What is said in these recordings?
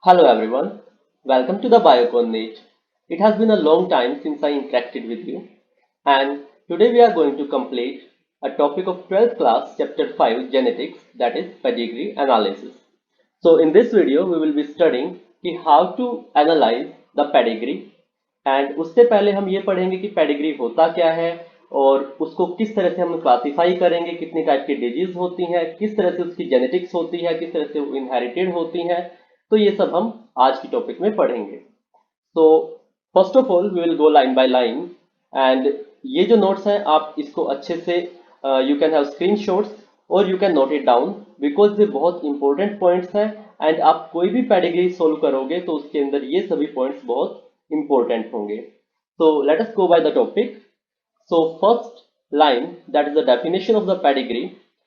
Hello everyone, welcome to the Biocon Niche. It has been a long time since I interacted with you, and today we are going to complete a topic of 12th class chapter 5 genetics, that is pedigree analysis. So in this video we will be studying कि how to analyze the pedigree, and उससे पहले हम ये पढ़ेंगे कि pedigree होता क्या है और उसको किस तरह से हम क्लासिफाई करेंगे, कितनी टाइप की डिजीज होती हैं, किस तरह से उसकी जेनेटिक्स होती है, किस तरह से वो इनहेरिटेड होती हैं। तो ये सब हम आज की टॉपिक में पढ़ेंगे। तो first of all we will go line by line, and ये जो नोट्स हैं आप इसको अच्छे से यू कैन हैव स्क्रीनशॉट्स और you can note it down, because ये बहुत इंपॉर्टेंट पॉइंट्स हैं। एंड आप कोई भी पेडिग्री सोल्व करोगे तो उसके अंदर ये सभी पॉइंट्स बहुत इंपॉर्टेंट होंगे। So let us go by the topic. So first line, that is the definition of the pedigree.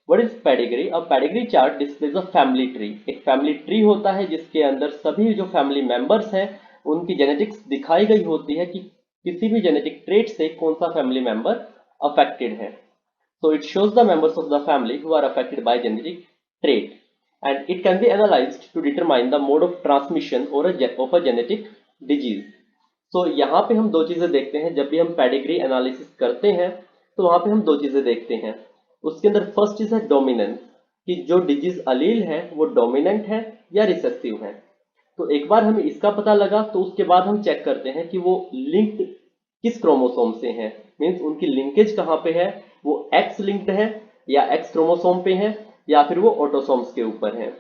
What is pedigree? A pedigree chart displays a family tree. एक family tree होता है जिसके अंदर सभी जो family members हैं उनकी genetics दिखाई गई होती है कि किसी भी genetic trait से कौन सा family member affected है। So it shows the members of the family who are affected by genetic trait, and it can be analyzed to determine the mode of transmission or of a genetic disease. तो यहाँ पे हम दो चीजें देखते हैं जब भी हम पेडिग्री एनालिसिस करते हैं, तो वहां पे हम दो चीजें देखते हैं। उसके अंदर फर्स्ट चीज है डोमिनेंस, कि जो डिजीज अलील है वो डोमिनेंट है या रिसेसिव है। तो एक बार हमें इसका पता लगा तो उसके बाद हम चेक करते हैं कि वो लिंक्ड किस क्रोमोसोम से है, मीन्स उनकी लिंकेज कहाँ पे है, वो एक्स लिंक्ड है या एक्स क्रोमोसोम पे है या फिर वो ऑटोसोम्स के ऊपर है।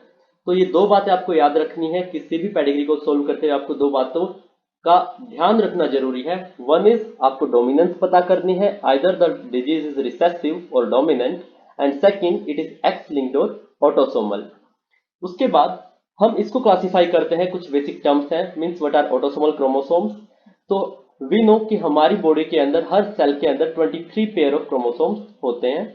तो ये दो बातें आपको याद रखनी है, किसी भी पेडिग्री को सोल्व करते हुए आपको दो बातों का ध्यान रखना जरूरी है। वन इज आपको डोमिनेंस पता करनी है, either the disease is recessive और dominant, and second it is X linked और ऑटोसोमल। उसके बाद हम इसको क्लासिफाई करते हैं, कुछ बेसिक टर्म्स हैं, means what are autosomal chromosomes. तो वी नो कि हमारी बॉडी के अंदर हर सेल के अंदर 23 पेयर ऑफ क्रोमोसोम्स होते हैं।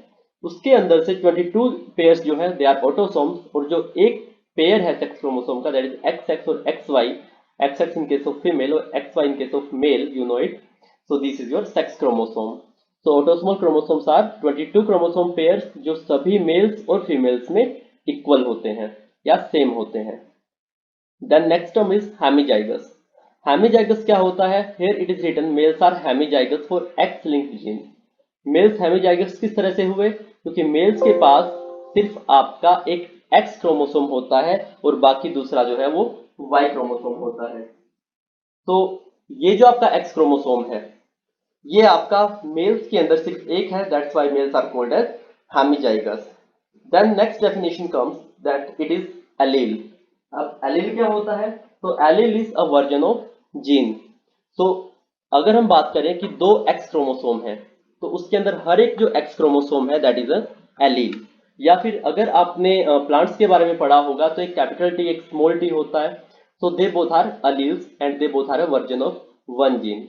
उसके अंदर से 22 पेयर्स जो है दे आर ऑटोसोम्स, और जो एक पेयर है सेक्स क्रोमोसोम का, दैट इज एक्स एक्स और X Y, XX in case of female or XY in case of male, you know it. So this is your sex chromosome. So autosomal chromosomes are 22 chromosome pairs जो सभी mails और females में equal होते हैं या same होते हैं। Then next term is hemizygous. Hemizygous क्या होता है? Here it is written males are hemizygous for X-linked gene. Males hemizygous किस तरह से हुए? क्योंकि मेल्स के पास सिर्फ आपका एक एक्स क्रोमोसोम होता है और बाकी दूसरा जो है वो वाई क्रोमोसोम होता है। तो ये जो आपका एक्स क्रोमोसोम है ये आपका मेल्स के अंदर सिर्फ एक है, that's why males are called as hemizygous. Then next definition comes that it is allele. अब एलील क्या होता है? तो allele is a version of gene. तो अगर हम बात करें कि दो एक्स क्रोमोसोम है तो उसके अंदर हर एक जो एक्स क्रोमोसोम है दैट इज अ एलील। या फिर अगर आपने प्लांट्स के बारे में पढ़ा होगा तो एक कैपिटल टी एक स्मॉल टी होता है। So they both are alleles and they both are a version of one gene.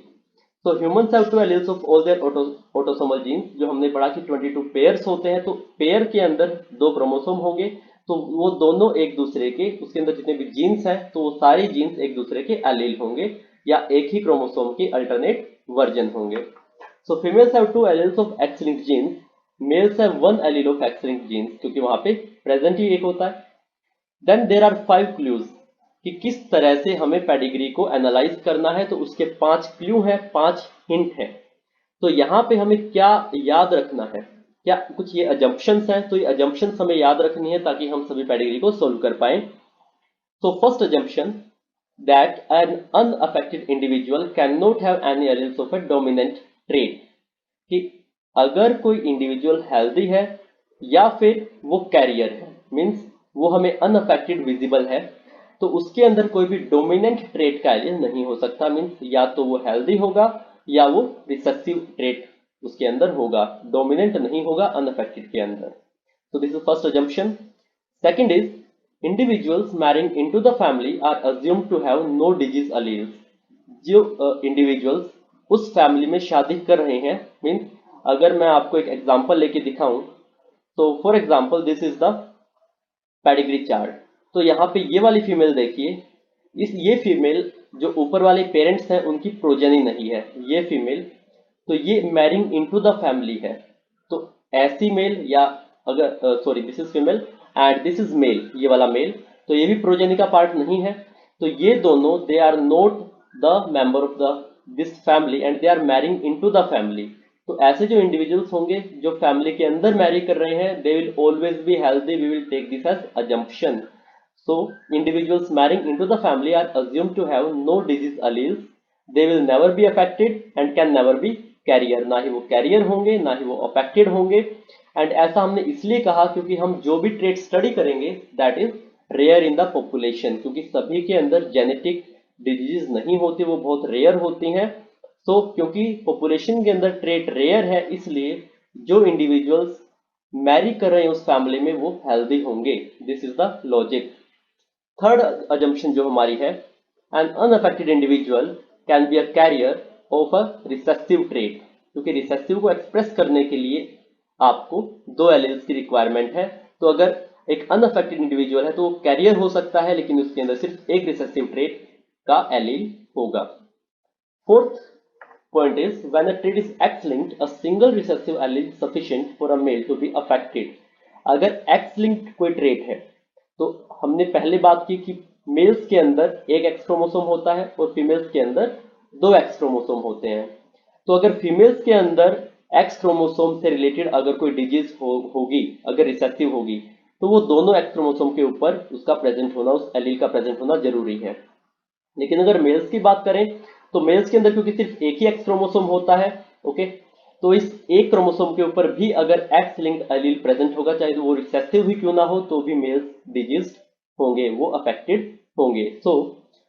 So humans have two alleles of all their autosomal genes, जो हमने पढ़ा कि 22 पेयर्स होते हैं। तो पेयर के अंदर दो क्रोमोसोम होंगे, तो वो दोनों एक दूसरे के, उसके अंदर जितने भी जीन्स हैं तो वो सारी जीन्स एक दूसरे के एलील होंगे या एक ही क्रोमोसोम के अल्टरनेट वर्जन होंगे। So females have two alleles of X-linked genes, males have one allele of X-linked genes, क्योंकि वहां पे प्रेजेंट ही एक होता है। Then there are 5 clues कि किस तरह से हमें पेडिग्री को एनालाइज करना है। तो उसके 5 क्लू हैं, 5 हिंट हैं। तो यहाँ पे हमें क्या याद रखना है, क्या कुछ ये अजम्पशंस हैं, तो ये अजम्पशंस हमें याद रखनी है ताकि हम सभी पेडिग्री को सोल्व कर पाए। तो first assumption that an unaffected individual can not have any alleles of a dominant trait, कि अगर कोई इंडिविजुअल हेल्दी है या फिर वो कैरियर है, मींस वो हमें अनअफेक्टेड विजिबल है, तो उसके अंदर कोई भी डोमिनेंट ट्रेट का एलील नहीं हो सकता। मींस या तो वो हेल्दी होगा या वो रिसेसिव ट्रेट उसके अंदर होगा, डोमिनेंट नहीं होगा अनअफेक्टेड के अंदर। तो this is first assumption. Second is individuals marrying into the family are assumed to have no disease alleles. जो इंडिविजुअल्स उस फैमिली में शादी कर रहे हैं, मींस अगर मैं आपको एक एग्जांपल लेके दिखाऊं, तो for example this is the pedigree chart. तो यहाँ पे ये वाली फीमेल देखिए, ये फीमेल जो ऊपर वाले पेरेंट्स हैं उनकी प्रोजेनी नहीं है ये फीमेल, तो ये मैरिंग इनटू द फैमिली है। तो ऐसी मेल, या अगर sorry this is female and this is male, ये वाला मेल, तो ये भी प्रोजेनी का पार्ट नहीं है। तो ये दोनों they are not the member of the this family and they are marrying into the family. तो ऐसे जो इंडिविजुअल्स होंगे जो फैमिली के अंदर मैरी कर रहे हैं, they will always be healthy, we will take this as assumption. So individuals marrying into the family are assumed to have no disease alleles. They will never be affected and can never be carrier. ना ही वो career होंगे ना ही वो affected होंगे। And ऐसा हमने इसलिए कहा क्योंकि हम जो भी ट्रेट स्टडी करेंगे that is rare in the population, क्योंकि सभी के अंदर जेनेटिक डिजीज नहीं होती, वो बहुत रेयर होती हैं। सो क्योंकि पॉपुलेशन के अंदर ट्रेट रेयर है, इसलिए जो इंडिविजुअल्स मैरी कर रहे हैं उस फैमिली में वो हेल्दी होंगे। This is the logic. Third assumption जो हमारी है, an unaffected individual can be a carrier of a recessive trait, क्योंकि रिसेसिव को एक्सप्रेस करने के लिए आपको दो एलील्स की रिक्वायरमेंट है। तो अगर एक अनअफेक्टेड इंडिविजुअल है तो वो कैरियर हो सकता है, लेकिन उसके अंदर सिर्फ एक रिसेसिव ट्रेट का एलील होगा। Fourth point is when a trait is X-linked, a single recessive allele is sufficient for a male to be affected। अगर X-linked कोई ट्रेट है तो हमने पहले बात की कि मेल्स के अंदर एक एक्स क्रोमोसोम होता है और फीमेल्स के अंदर दो एक्स क्रोमोसोम होते हैं। तो अगर फीमेल्स के अंदर एक्स क्रोमोसोम से रिलेटेड अगर कोई डिजीज होगी, अगर रिसेसिव होगी, तो वो दोनों एक्स क्रोमोसोम के ऊपर उसका प्रेजेंट होना, उस एलील का प्रेजेंट होना जरूरी है। लेकिन अगर मेल्स की बात करें तो मेल्स के अंदर क्योंकि सिर्फ एक ही एक्स क्रोमोसोम होता है, ओके, तो इस एक क्रोमोसोम के ऊपर भी अगर एक्स लिंक्ड एलील प्रेजेंट होगा, चाहे तो वो रिसेसिव ही क्यों ना हो, तो भी मेल्स डिजीज होंगे, वो अफेक्टेड होंगे। So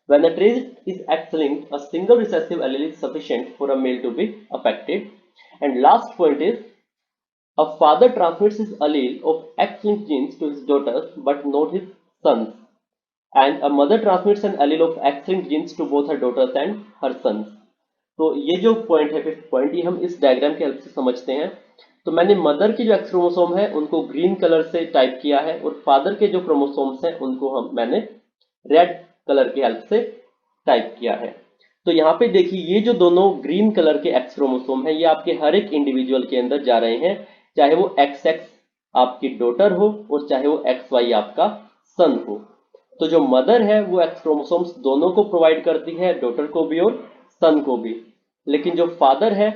when a trait is X-linked, a single recessive allele is sufficient for a male to be affected. And last point is, a father transmits his allele of X-linked genes to his daughters but not his sons. And a mother transmits an allele of X-linked genes to both her daughters and her sons. तो ये जो point है, fifth point, ये हम इस diagram की help से समझते हैं। तो मैंने मदर के जो एक्स क्रोमोसोम है उनको ग्रीन कलर से टाइप किया है और फादर के जो क्रोमोसोम्स हैं उनको मैंने रेड कलर की हेल्प से टाइप किया है। तो यहाँ पे देखिए, ये जो दोनों ग्रीन कलर के एक्स क्रोमोसोम हैं ये आपके हर एक इंडिविजुअल के अंदर जा रहे हैं, चाहे वो XX आपकी डॉटर हो और चाहे वो XY आपका सन हो। तो जो मदर है वो एक्स क्रोमोसोम्स दोनों को प्रोवाइड करती है, डॉटर को भी और सन को भी। लेकिन जो फादर है,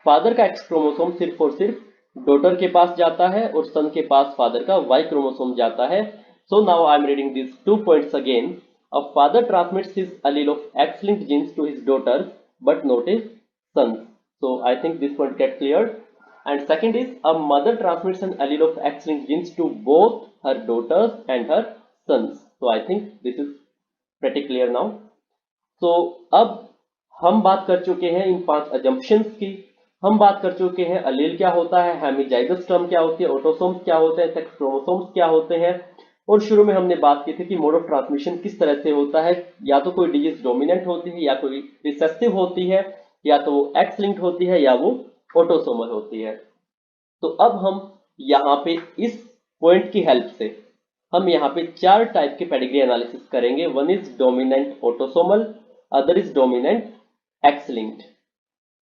फादर का एक्स क्रोमोसोम सिर्फ और सिर्फ डॉटर के पास जाता है और सन के पास फादर का Y क्रोमोसोम जाता है। So now I am reading this 2 points again. A father transmits his allele of X-linked genes to his daughters but not his sons. So I think this point get cleared. And second is, a mother transmits an allele of X-linked genes to both her daughters and her sons. So I think this is pretty clear now. So अब हम बात कर चुके हैं इन 5 assumptions की। हम बात कर चुके हैं अलील क्या होता है, हेमिजाइगस टर्म क्या होती है, ऑटोसोम्स क्या होते हैं, सेक्स क्रोमोसोम्स क्या होते हैं, और शुरू में हमने बात की थी कि मोड ऑफ ट्रांसमिशन किस तरह से होता है। या तो कोई डिजीज डोमिनेंट होती है, या कोई रिसेसिव होती है, या तो वो एक्स लिंक्ड होती है, या वो ऑटोसोमल होती है। तो अब हम यहाँ पे इस पॉइंट की हेल्प से हम यहाँ पे 4 टाइप के पेडिग्री एनालिसिस करेंगे। One is dominant autosomal, other is dominant X linked,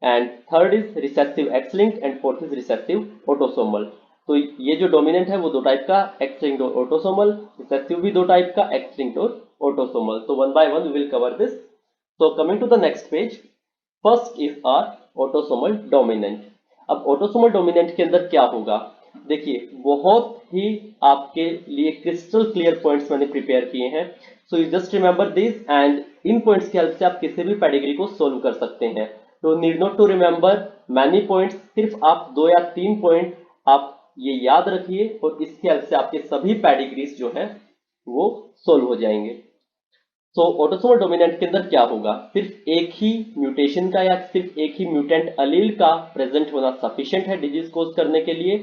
and third is recessive X linked, and fourth is recessive autosomal. तो ये जो डोमिनेंट है वो 2 टाइप का, एक्स लिंक्ड और ऑटोसोमल, रिसेसिव भी 2 टाइप का, एक्स लिंक्ड और ऑटोसोमल। तो one by one we will cover this. So coming to the next page, first is our autosomal dominant. अब ऑटोसोमल डोमिनेंट के अंदर क्या होगा, देखिए बहुत ही आपके लिए क्रिस्टल क्लियर पॉइंट्स मैंने प्रिपेयर किए हैं। So you just remember this, and in points की हेल्प से आप किसी भी पेडिग्री को सोल्व कर सकते हैं। तो need not to remember many points, सिर्फ आप 2 या 3 पॉइंट आप ये याद रखिए और इसकी हेल्प से आपके सभी पेडिग्रीज जो है वो सोल्व हो जाएंगे। तो ऑटोसोमल डोमिनेंट के अंदर क्या होगा, सिर्फ एक ही म्यूटेशन का या सिर्फ एक ही म्यूटेंट अलील का प्रेजेंट होना सफिशिएंट है डिजीज कोज करने के लिए,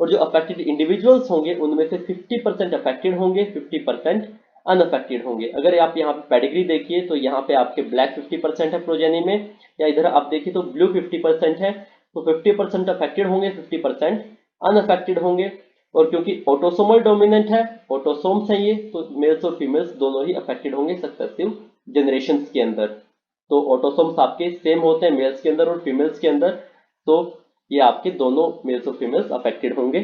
और जो अफेक्टेड इंडिविजुअल्स होंगे उनमें से 50% अफेक्टेड होंगे, 50% अनअफेक्टेड होंगे। अगर आप यहाँ पे पेडिग्री देखिए तो यहाँ पे आपके ब्लैक 50% है प्रोजेनी में, या इधर आप देखिए तो ब्लू 50% है। तो 50% अफेक्टेड होंगे, 50% अनअफेक्टेड होंगे। और क्योंकि ऑटोसोमल डोमिनेंट है, ऑटोसोम्स है ये, तो मेल्स और फीमेल्स दोनों ही अफेक्टेड होंगे सक्सेसिव जनरेशंस के अंदर। तो ऑटोसोम्स आपके सेम होते हैं मेल्स के अंदर और फीमेल्स के अंदर, तो ये आपके दोनों मेल्स और फीमेल्स अफेक्टेड होंगे।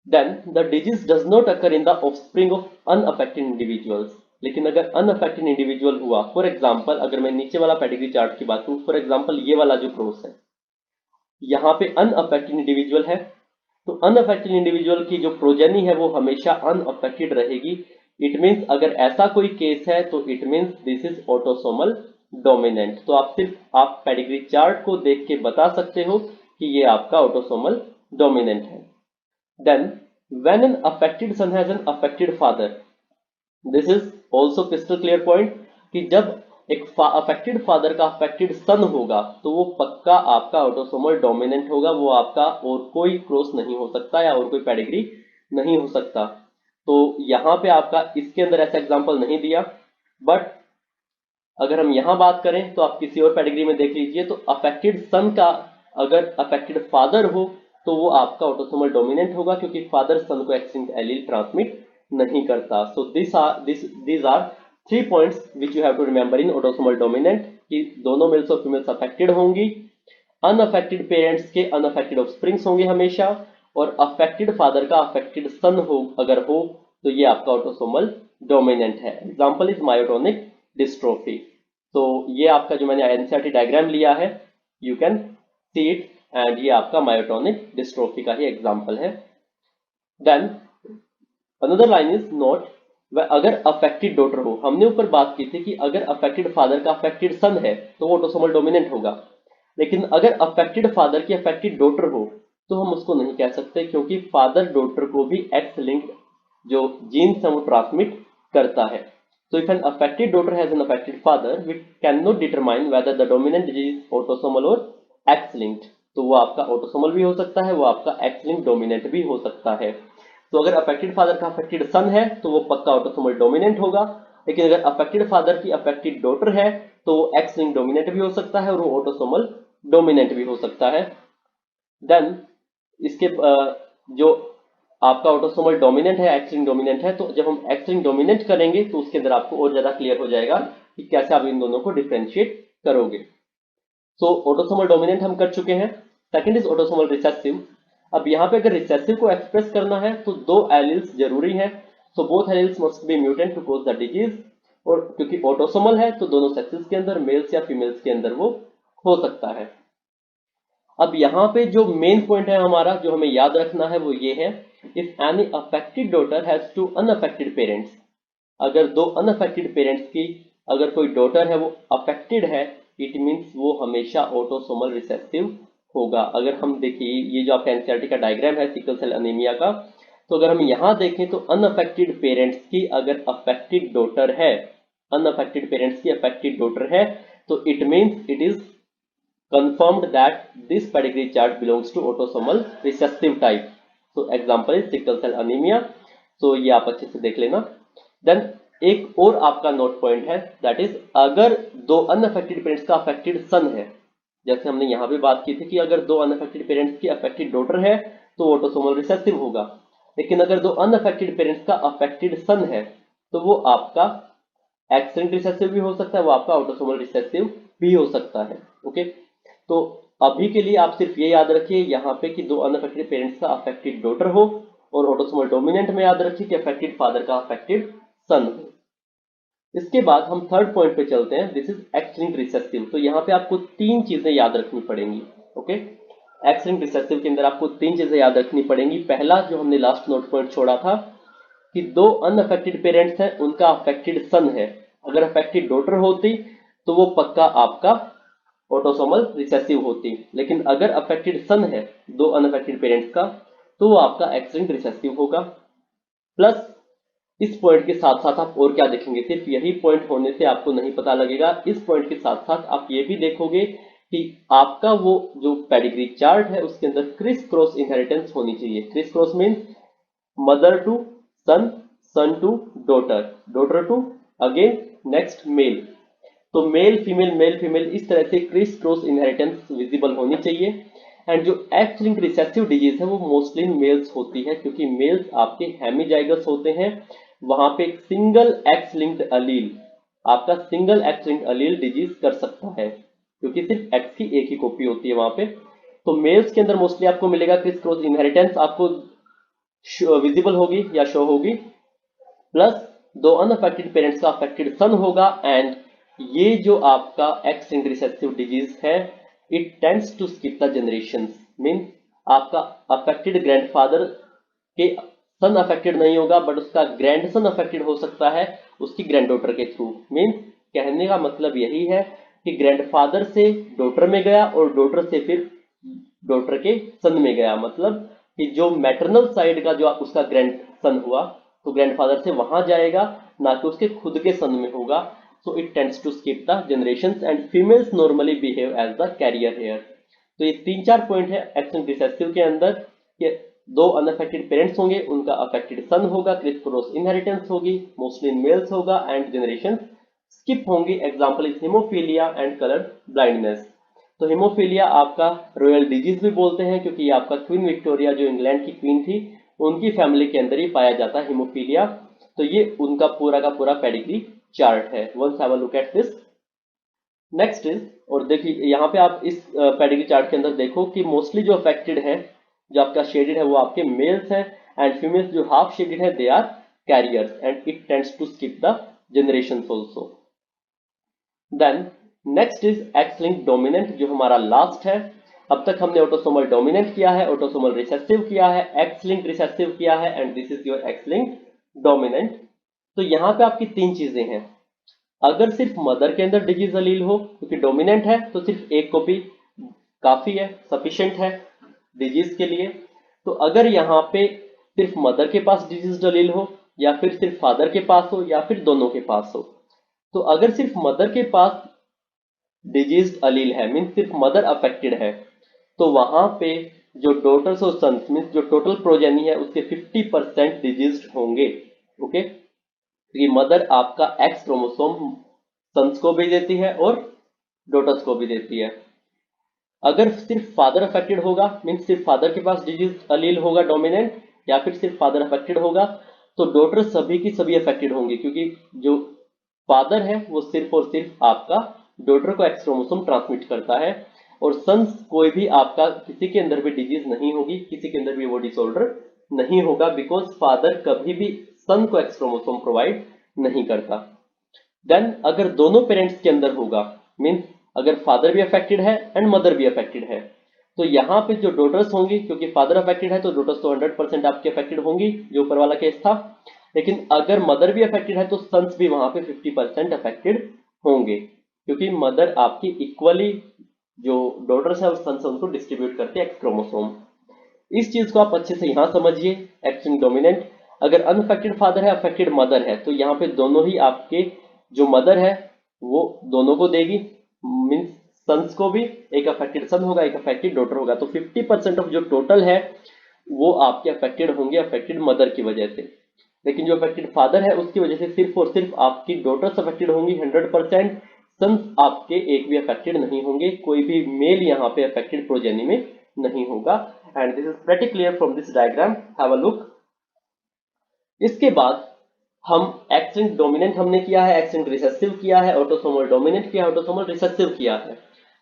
Then the disease does not occur in the offspring of unaffected individuals. लेकिन अगर अनअफेक्टेड इंडिविजुअल हुआ, फॉर एग्जांपल अगर मैं नीचे वाला पेडिग्री चार्ट की बात करूं, फॉर एग्जांपल ये वाला जो क्रॉस है, यहाँ पे अनअफेक्टेड इंडिविजुअल है, तो अनअफेक्टेड इंडिविजुअल की जो प्रोजेनी है वो हमेशा अनअफेक्टेड रहेगी। इट मींस अगर ऐसा कोई केस है तो it means this is autosomal dominant. तो आप पेडिग्री चार्ट को देख के बता सकते हो कि ये आपका ऑटोसोमल डोमिनेंट है। Then when an affected son has an affected father, this is also crystal clear point कि जब एक अफेक्टेड फादर का अफेक्टेड सन होगा तो वो पक्का आपका ऑटोसोमल डोमिनेंट होगा, वो आपका और कोई क्रॉस नहीं हो सकता या और कोई पेडिग्री नहीं हो सकता। तो यहाँ पे आपका इसके अंदर ऐसा एग्जांपल नहीं दिया, बट अगर हम यहाँ बात करें तो आप किसी और पेडिग्री में देख लीजिए, तो अफेक्टेड सन का अगर अफेक्टेड फादर हो तो वो आपका ऑटोसोमल डोमिनेंट होगा, क्योंकि फादर सन को एक्सटिंक्ट एलील ट्रांसमिट नहीं करता। सो these are 3 points which you have to remember in autosomal dominant कि दोनों मेल्स और फीमेल्स अफेक्टेड होंगी, अनअफेक्टेड पेरेंट्स के अनअफेक्टेड ऑफस्प्रिंग्स होंगे हमेशा, और अफेक्टेड फादर का अफेक्टेड सन हो अगर हो तो ये आपका ऑटोसोमल डोमिनेंट है। Example is myotonic dystrophy. तो ये आपका जो मैंने एनसीईआरटी डायग्राम लिया है, you can see it, and ये आपका मायोटोनिक डिस्ट्रोफी का ही एग्जांपल है। Then another line is note, अगर अफेक्टेड डॉटर हो, हमने ऊपर बात की थी कि अगर अफेक्टेड फादर का अफेक्टेड सन है तो वो ऑटोसोमल डोमिनेंट होगा, लेकिन अगर अफेक्टेड फादर की अफेक्टेड डॉटर हो तो हम उसको नहीं कह सकते, क्योंकि फादर डॉटर को भी एक्स लिंक्ड जो जीन्स है वो ट्रांसमिट करता है। So if an affected daughter has an affected father, we cannot determine whether the dominant disease is autosomal or X-linked। तो वो आपका ऑटोसोमल भी हो सकता है, वो आपका X-linked डोमिनेंट भी हो सकता है। तो अगर अफेक्टेड फादर का अफेक्टेड सन है तो वो पक्का ऑटोसोमल डोमिनेंट होगा, लेकिन अगर अफेक्टेड फादर की अफेक्टेड डॉटर है तो वो X-linked डोमिनेंट भी हो सकता है और वो ऑटोसोमल डोमिनेंट भी हो सकता है। देन इसके जो आपका ऑटोसोमल डोमिनेंट है, एक्स-लिंक्ड डोमिनेंट है, तो जब हम एक्स-लिंक्ड डोमिनेंट करेंगे तो उसके अंदर आपको और ज्यादा क्लियर हो जाएगा कि कैसे आप इन दोनों को डिफरेंशिएट करोगे। सो ऑटोसोमल डोमिनेंट हम कर चुके हैं। Second is autosomal recessive. अब यहाँ पे अगर रिसेसिव को एक्सप्रेस करना है तो दो एलील्स जरूरी है। So both alleles must be mutant to cause the disease, और क्योंकि ऑटोसोमल है तो दोनों सेक्सेस के अंदर, मेल्स या फीमेल्स के अंदर वो हो सकता है। अब यहाँ पे जो मेन पॉइंट है हमारा जो हमें याद रखना है वो ये है, if any affected daughter has two unaffected parents, अगर दो अनअफेक्टेड पेरेंट्स की अगर कोई डॉटर है वो अफेक्टेड है, इट मींस वो हमेशा ऑटोसोमल रिसेसिव होगा। अगर हम देखिए ये जो आपका एनसीईआरटी का डायग्राम है सिकल सेल एनीमिया का, तो अगर हम यहाँ देखें तो अनअफेक्टेड पेरेंट्स की अगर अफेक्टेड डॉटर है, अनअफेक्टेड पेरेंट्स की अफेक्टेड डॉटर है, तो it means it is confirmed that this pedigree chart belongs to autosomal recessive type. So example is sickle cell anemia. So ये आप अच्छे से देख लेना। Then एक और आपका नोट पॉइंट है, दैट इज अगर दो अनअफेक्टेड पेरेंट्स का अफेक्टेड सन है, जैसे हमने यहाँ भी बात की थी कि अगर दो अनअफेक्टेड पेरेंट्स की अफेक्टेड डॉटर है तो ऑटोसोमल रिसेसिव होगा, लेकिन अगर दो अनअफेक्टेड पेरेंट्स का अफेक्टेड सन है तो वो आपका एक्स-लिंक्ड रिसेसिव भी हो सकता है, वो आपका ऑटोसोमल रिसेसिव भी हो सकता है। ओके, तो अभी के लिए आप सिर्फ ये याद रखिए यहाँ पे कि दो अनअफेक्टेड पेरेंट्स का अफेक्टेड डॉटर हो, और ऑटोसोमल डोमिनेंट में याद रखिए कि अफेक्टेड फादर का अफेक्टेड सन हो। इसके बाद हम थर्ड पॉइंट पे चलते हैं, दिस इज एक्स-लिंक्ड रिसेसिव। तो यहाँ पे आपको तीन चीजें याद रखनी पड़ेंगी। ओके, एक्स-लिंक्ड रिसेसिव के अंदर आपको तीन चीजें याद रखनी पड़ेंगी। पहला जो हमने लास्ट नोट पॉइंट छोड़ा था कि दो अनअफेक्टेड पेरेंट्स हैं, उनका अफेक्टेड सन है, अगर अफेक्टेड डॉटर होती तो वो पक्का आपका ऑटोसोमल रिसेसिव होती, लेकिन अगर अफेक्टेड सन है दो अनअफेक्टेड पेरेंट्स का तो वो आपका एक्स-लिंक्ड रिसेसिव होगा। प्लस इस पॉइंट के साथ साथ आप और क्या देखेंगे, सिर्फ यही पॉइंट होने से आपको नहीं पता लगेगा, इस पॉइंट के साथ साथ आप ये भी देखोगे कि आपका वो जो पेडिग्री चार्ट है उसके अंदर क्रिस क्रॉस इनहेरिटेंस होनी चाहिए। Criss cross means mother to son, son to daughter, daughter to again next male. तो मेल फीमेल इस तरह से क्रिस क्रॉस इनहेरिटेंस विजिबल होनी चाहिए। एंड जो एक्स लिंक रिसेसिव डिजीज है वो मोस्टली इन मेल्स होती है, क्योंकि मेल्स आपके हेमीजाइगस होते हैं, वहां पे एक सिंगल एक्स लिंक्ड अलील, आपका सिंगल एक्स लिंक्ड अलील डिजीज कर सकता है, क्योंकि सिर्फ एक्स की एक ही कॉपी होती है वहां पे। तो मेल्स के अंदर मोस्टली आपको मिलेगा क्रिस क्रॉस इनहेरिटेंस, आपको विजिबल होगी या शो होगी। प्लस दो अनअफेक्टेड पेरेंट्स का अफेक्टेड सन होगा एंड ये जो आपका एक्स लिंक्ड रिसेसिव डिजीज है it tends to skip the generations mean आपका अफेक्टेड ग्रैंडफादर के सन अफेक्टेड नहीं होगा बट उसका ग्रैंडसन अफेक्टेड हो सकता है उसकी ग्रैंडडॉटर के थ्रू। मीन्स कहने का मतलब यही है कि ग्रैंडफादर से डॉटर में गया और डॉटर से फिर डॉटर के सन में गया, मतलब कि जो मैटरनल साइड का जो उसका ग्रैंड सन हुआ तो ग्रैंडफादर से वहां जाएगा, ना कि उसके खुद के सन में होगा। So it tends to skip the generations and females normally behave as the carrier here. तो ये 3-4 पॉइंट है एक्स लिंक्ड रिसेसिव के अंदर कि दो अनअफेक्टेड पेरेंट्स होंगे, उनका अफेक्टेड सन होगा, क्रिस क्रॉस इनहेरिटेंस होगी, मोस्टली इन मेल्स होगा एंड जनरेशन स्किप होंगी। Example is haemophilia and colour blindness. तो हीमोफीलिया आपका रॉयल डिजीज भी बोलते हैं क्योंकि आपका क्वीन विक्टोरिया जो इंग्लैंड की क्वीन थी उनकी फैमिली के अंदर ही पाया जाता है हीमोफीलिया। तो ये उनका पूरा का पूरा पेडिग्री चार्ट है। Once have a look at this. Next is, और देखिए यहाँ पे आप इस पेडिग्री चार्ट के अंदर देखो कि मोस्टली जो अफेक्टेड है जो आपका शेडेड है वो आपके मेल्स हैं एंड फीमेल्स जो हाफ शेडेड है they are carriers and it tends to skip the generations also. Then next is X linked dominant जो हमारा लास्ट है। अब तक हमने ऑटोसोमल डोमिनेंट किया है, ऑटोसोमल रिसेसिव किया है, एक्स लिंक्ड रिसेसिव किया है and this is your x linked dominant. तो यहाँ पे आपकी 3 चीजें हैं। अगर सिर्फ मदर के अंदर डिजीज अलील हो क्योंकि डोमिनेंट है तो सिर्फ एक कॉपी काफी है, सफिशिएंट है डिजीज के लिए। तो अगर यहाँ पे सिर्फ मदर के पास डिजीज अलील हो या फिर सिर्फ फादर के पास हो या फिर दोनों के पास हो, तो अगर सिर्फ मदर के पास डिजीज अलील है मीन सिर्फ मदर अफेक्टेड है तो वहां पे जो डॉटर्स और सन्स मीन जो टोटल प्रोजेनी है उसके 50% डिजीज होंगे। ओके, क्योंकि मदर आपका एक्स क्रोमोसोम सन्स को भी देती है और डॉटर्स को भी देती है। अगर सिर्फ फादर अफेक्टेड होगा मीन सिर्फ फादर के पास डिजीज अलील होगा डोमिनेंट या फिर सिर्फ फादर अफेक्टेड होगा तो डॉटर सभी की सभी अफेक्टेड होंगी क्योंकि जो फादर है वो सिर्फ और सिर्फ आपका डॉटर को एक्स क्रोमोसोम ट्रांसमिट करता है और सन्स कोई भी आपका किसी के अंदर भी डिजीज नहीं होगी, किसी के अंदर भी वो डिसऑर्डर नहीं होगा बिकॉज फादर कभी भी सन को एक्स क्रोमोसोम प्रोवाइड नहीं करता। देन अगर दोनों पेरेंट्स के अंदर होगा मीन्स अगर फादर भी अफेक्टेड है एंड मदर भी अफेक्टेड है तो यहाँ पे जो डॉटर्स होंगी क्योंकि फादर अफेक्टेड है तो डॉटर्स तो 100% आपके अफेक्टेड होंगी जो ऊपर वाला केस था, लेकिन अगर मदर भी अफेक्टेड है तो सन्स भी वहां पे 50% अफेक्टेड होंगे क्योंकि मदर आपकी इक्वली जो डॉटर्स है और सन्स उनको डिस्ट्रीब्यूट करते हैं एक्स क्रोमोसोम। इस चीज को आप अच्छे से यहाँ समझिए। एक्स लिंक्ड डोमिनेंट अगर अनअफेक्टेड फादर है अफेक्टेड मदर है तो यहाँ पे दोनों ही आपके जो मदर है वो दोनों को देगी मीन्स सन्स को भी, एक अफेक्टेड सन होगा एक अफेक्टेड डॉटर होगा तो 50% ऑफ जो टोटल है वो आपके अफेक्टेड होंगे अफेक्टेड मदर की वजह से। लेकिन जो अफेक्टेड फादर है उसकी वजह से सिर्फ और सिर्फ आपकी डॉटर्स अफेक्टेड होंगी 100%, सन्स आपके एक भी अफेक्टेड नहीं होंगे, कोई भी मेल यहाँ पे अफेक्टेड प्रोजेनी में नहीं होगा। And this is pretty clear from this diagram, have a look. इसके बाद हम एक्स लिंक्ड डोमिनेंट हमने किया है, एक्स लिंक्ड रिसेसिव किया है, ऑटोसोमल डोमिनेंट किया है, ऑटोसोमल रिसेसिव किया है।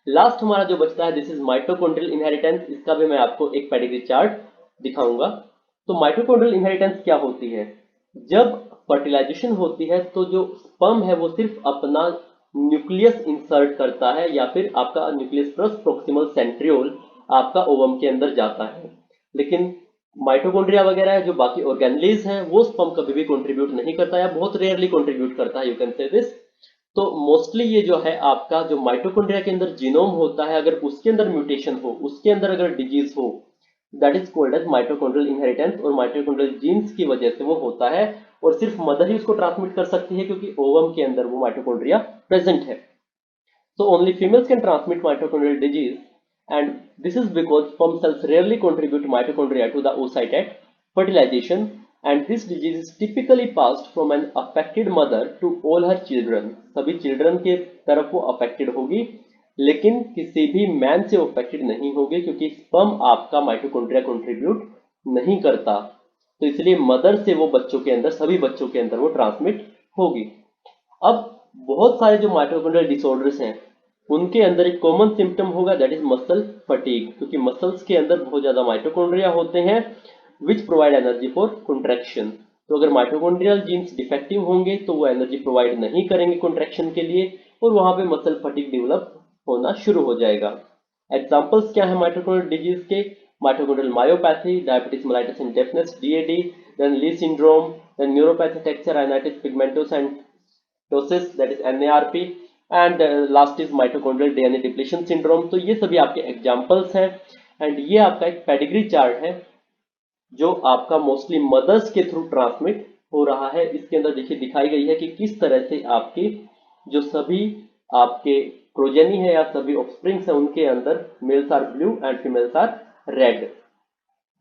लास्ट हमारा जो बचता है दिस इज माइटोकॉन्ड्रियल इनहेरिटेंस। इसका भी मैं आपको एक पेडिग्री चार्ट दिखाऊंगा। तो माइटोकॉन्ड्रियल इनहेरिटेंस क्या होती है? जब फर्टिलाइजेशन होती है तो जो स्पर्म है वो सिर्फ अपना न्यूक्लियस इंसर्ट करता है या फिर आपका न्यूक्लियस प्लस प्रोक्सिमल सेंट्रियोल आपका ओवम के अंदर जाता है, लेकिन माइटोकॉन्ड्रिया वगैरह है जो बाकी ऑर्गेनलीज हैं वो स्पर्म कभी भी कंट्रीब्यूट नहीं करता या बहुत रेयरली कंट्रीब्यूट करता है, यू कैन से दिस। तो मोस्टली ये जो है आपका जो माइटोकॉन्ड्रिया के अंदर जीनोम होता है अगर उसके अंदर म्यूटेशन हो, उसके अंदर अगर डिजीज हो, that is called as mitochondrial inheritance और माइटोकॉन्ड्रियल जीन्स की वजह से वो होता है और सिर्फ मदर ही उसको ट्रांसमिट कर सकती है क्योंकि ओवम के अंदर वो माइटोकॉन्ड्रिया प्रेजेंट है। So only females can transmit mitochondrial disease, and this is because sperm cells rarely contribute mitochondria to the oocyte at fertilization, and this disease is typically passed from an affected mother to all her children. सभी children के तरफ वो affected होगी लेकिन किसी भी man से affected नहीं होगी क्योंकि sperm आपका mitochondria contribute नहीं करता, तो इसलिए मदर से वो बच्चों के अंदर सभी बच्चों के अंदर वो ट्रांसमिट होगी। अब बहुत सारे जो माइटोकॉन्ड्रियल डिसऑर्डर्स हैं उनके अंदर एक कॉमन सिम्टम होगा दैट इज मसल फटीग, क्योंकि मसल्स के अंदर बहुत ज्यादा माइटोकॉन्ड्रिया होते हैं which provide energy for contraction. तो अगर माइटोकॉन्ड्रियल जीन्स डिफेक्टिव होंगे तो वो एनर्जी प्रोवाइड नहीं करेंगे कॉन्ट्रैक्शन के लिए और वहां पे मसल फटीग डेवलप होना शुरू हो जाएगा। एग्जांपल्स क्या है माइटोकॉन्ड्रियल डिजीज के? Mitochondrial myopathy, diabetes mellitus and deafness DAD, then Leigh syndrome, then neuropathy texture rhinitis pigmentosa that is NARP, and last is mitochondrial DNA depletion syndrome. तो ये सभी आपके एग्जांपल्स हैं एंड ये आपका एक पेडिग्री चार्ट है जो आपका मोस्टली मदर्स के थ्रू ट्रांसमिट हो रहा है। इसके अंदर देखिए दिखाई गई है कि किस तरह से आपके जो सभी आपके प्रोजेनी है या सभी ऑफस्प्रिंग्स है उनके अंदर males are blue and females are red.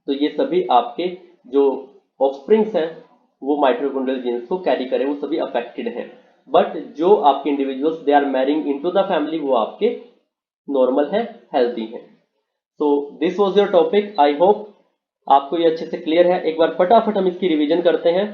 तो ये सभी आपके जो ऑफस्प्रिंग्स हैं वो माइटोकॉन्ड्रियल जीन्स को कैरी करें, वो सभी अफेक्टेड हैं। बट जो आपके individuals they are marrying into the family वो आपके नॉर्मल है, हेल्दी है। So this was your topic. I hope आपको ये अच्छे से क्लियर है। एक बार फटाफट हम इसकी रिवीजन करते हैं।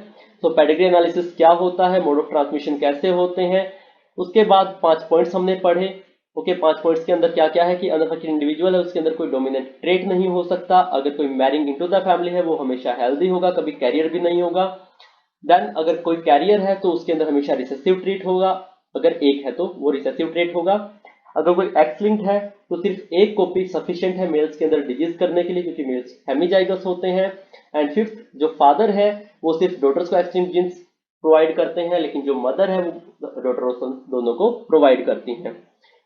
तो पेडिग्री एनालिसिस क्या होता है, मोड ऑफ ट्रांसमिशन कैसे होते हैं, उसके बाद 5 पॉइंट्स हमने पढ़े। ओके, 5 पॉइंट्स के अंदर क्या क्या है कि अनअफेक्टेड इंडिविजुअल है उसके अंदर कोई डोमिनेंट ट्रेट नहीं हो सकता, अगर कोई मैरिंग इनटू द फैमिली है वो हमेशा हेल्दी होगा, कभी कैरियर भी नहीं होगा। देन अगर कोई कैरियर है तो उसके अंदर हमेशा रिसेसिव ट्रेट होगा, अगर एक है तो वो रिसेसिव ट्रेट होगा। अगर कोई एक्स लिंक्ड है तो सिर्फ एक कॉपी सफिशिएंट है मेल्स के अंदर डिजीज करने के लिए क्योंकि मेल्स हेमीजाइगस होते हैं। एंड फिफ्थ, जो फादर है वो सिर्फ डॉटर्स को एक्स लिंक्ड जीन्स प्रोवाइड करते हैं, लेकिन जो मदर है वो डॉटर और सन दोनों को प्रोवाइड करती हैं।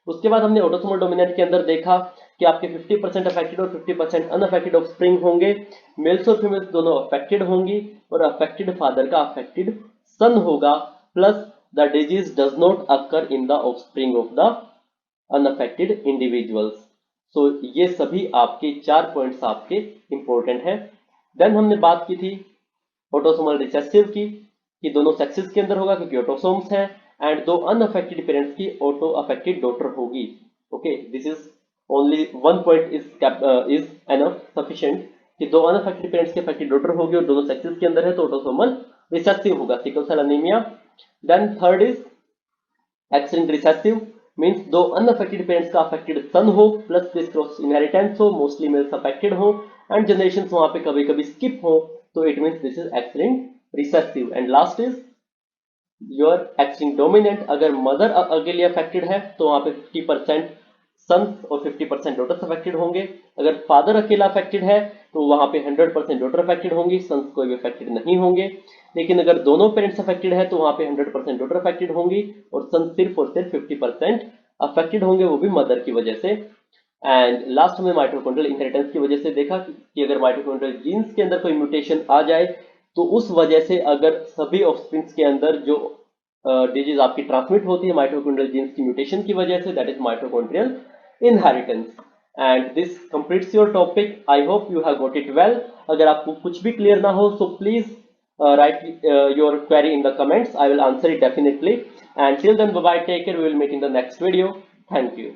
उसके बाद हमने ऑटोसोमल डोमिनेंट के अंदर देखा कि आपके 50% अफेक्टेड और 50% अनअफेक्टेड ऑफस्प्रिंग होंगे, मेल्स और फीमेल्स दोनों अफेक्टेड होंगी और अफेक्टेड फादर का अफेक्टेड सन होगा, plus the disease does not occur in the offspring of the unaffected individuals. So ये सभी आपके 4 पॉइंट्स आपके इंपॉर्टेंट है। देन हमने बात की थी ऑटोसोमल रिसेसिव की कि दोनों सेक्सेस के अंदर होगा क्योंकि ऑटोसोम्स है, एंड दो अनअफेक्टेड पेरेंट्स की ऑटो अफेक्टेड डॉटर होगी। Okay, this is only one point is enough sufficient कि दो अनअफेक्टेड पेरेंट्स की अफेक्टेड डॉटर होगी और दोनों सेक्सेस के अंदर है तो ऑटोसोमल रिसेसिव होगा, sickle cell anaemia. Then third is X linked recessive, means दो अनअफेक्टेड पेरेंट्स का अफेक्टेड सन हो प्लस दिस क्रॉस इनहेरिटेंस हो, मोस्टली मेल्स अफेक्टेड हो एंड जनरेशंस वहां पे कभी कभी स्किप हो, तो it means this is X linked recessive. And last is your x linked dominant, अगर मदर अकेले अफेक्टेड है तो वहां पे 50% सन्स और 50% डॉटर्स अफेक्टेड होंगे, अगर फादर अकेला अफेक्टेड है तो वहां पे 100% डॉटर अफेक्टेड होंगी, सन्स कोई भी अफेक्टेड नहीं होंगे। लेकिन अगर दोनों पेरेंट्स अफेक्टेड है तो वहां पे 100% डॉटर अफेक्टेड होंगी और सन सिर्फ और सिर्फ 50% अफेक्टेड होंगे, वो भी मदर की वजह से। एंड लास्ट में माइटोकॉन्ड्रियल इनहेरिटेंस की वजह से देखा कि अगर माइटोकॉन्ड्रियल जीन्स के अंदर कोई म्यूटेशन आ जाए तो उस वजह से अगर सभी ऑफस्प्रिंग्स के अंदर जो डिजीज आपकी ट्रांसमिट होती है माइटोकॉन्ड्रियल जीन्स की म्यूटेशन की वजह से, that is mitochondrial inheritance. And this completes your topic. I hope you have got it well. अगर आपको कुछ भी क्लियर ना हो so please write your query in the comments. I will answer it definitely. And till then, bye bye, take care. We will meet in the next video. Thank you.